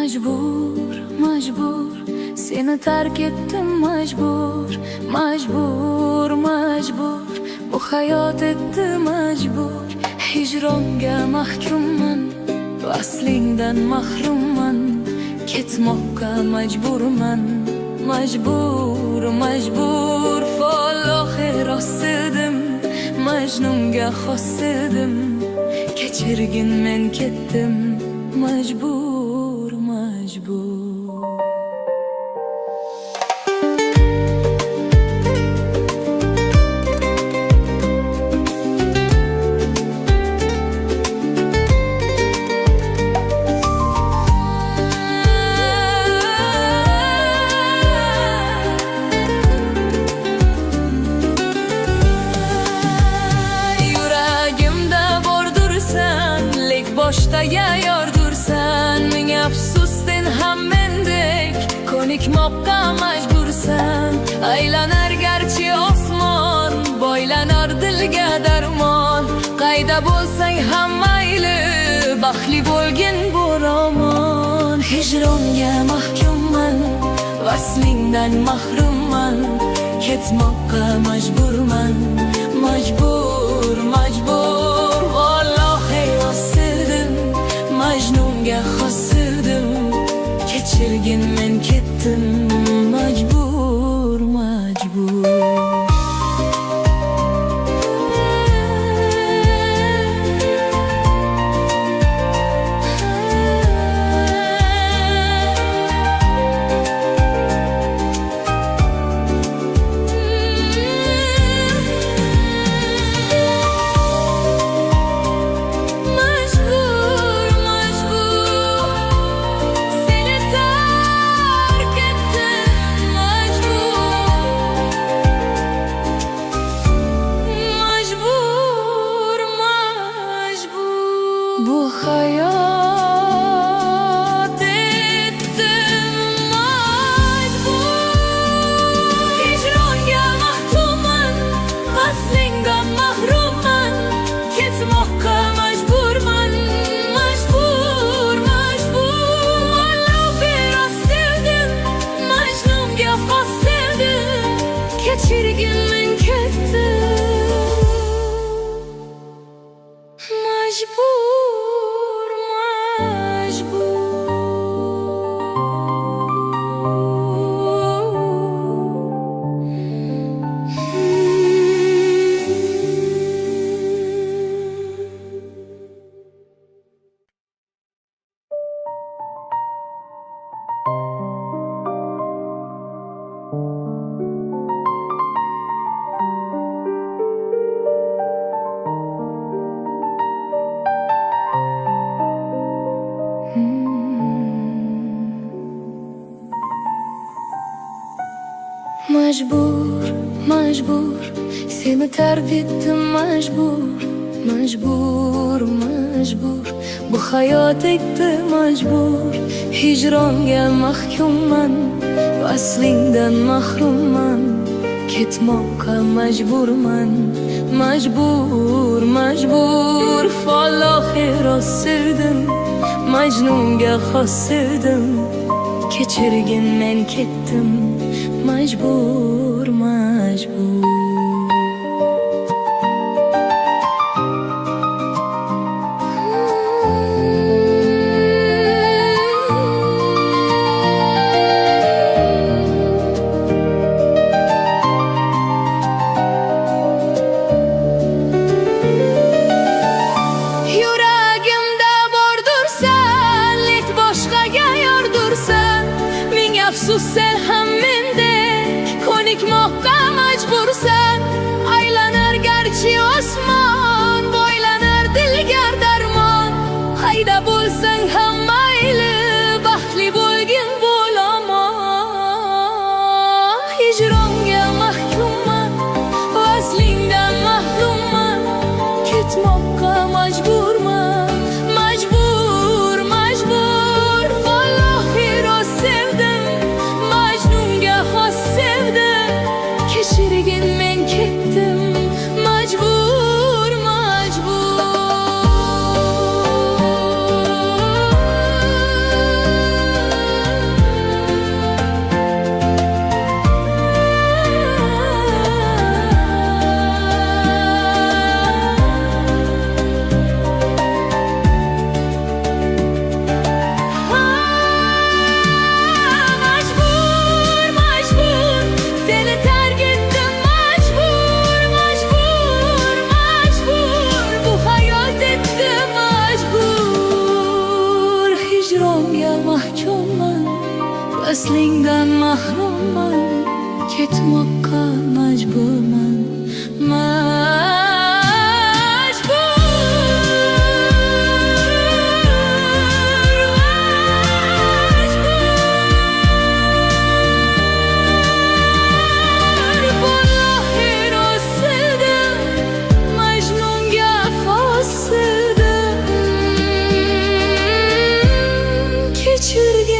Majbur, majbur, seni terk ettim majbur. Majbur, majbur, bu hayot etti majbur. Hicronga mahkumman, vaslingdan mahrumman. Ketmoqqa majburman. Majbur, majbur, fallohi rost edim. Majnunga xos edim. Kechirgin men ketdim. Majbur, majbur. Boşta yayordursan, ming afsusdan ham mendek ko'nikmoqqa majbursan. Aylanar garchi osmon, boylanar dilga darmon. Qayda bo'lsang ham mayli, baxtli bo'lgin bo'laman. Hijronga mahkumman, vaslingdan mahrumman. Ketmoqqa majburman. Majbur, majbur, vallohi rost Majnunga xos edim. Kechirgin men ketdim. Majbur, majbur. Bu hayat ettim majbur. Hicronga mahkumman, vaslingdan mahrumman. Ketmoqqa majburman. Majbur, majbur, vallohi rost sevdim. Majnunga xos sevdim. Kechirgin men ketdim. Majbur. Majbur, majbur, seni terk ettim majbur. Majbur, majbur, bu hayot etti majbur. Hijronga mahkumman, vaslingdan mahrumman. Ketmoqqa majburman. Majbur, majbur, fallohi rost sevdim. Majnunga xos sevdim. Kechirgin men ketdim. Majbur, majbur. Yuragimda bordursan, lek boshqaga yordursan. Ming afsus sen ham ko'nikmoqqa majbursan. Aylanar garchi osmon, boylanar dilga darmon. Qayda bo'lsang ham mayli, baxtli bo'lgin bo'laman. Hijronga mahkumman, vaslingdan mahrumman. Ketmoqqa majburman. Majbur, majbur, vallohi rost sevdim. Majnunga xos sevdim. Kechirgin men ketdim. Majbur, majbur. Vaslingdan mahrumman, ketmoqqa majburman, Kechirgin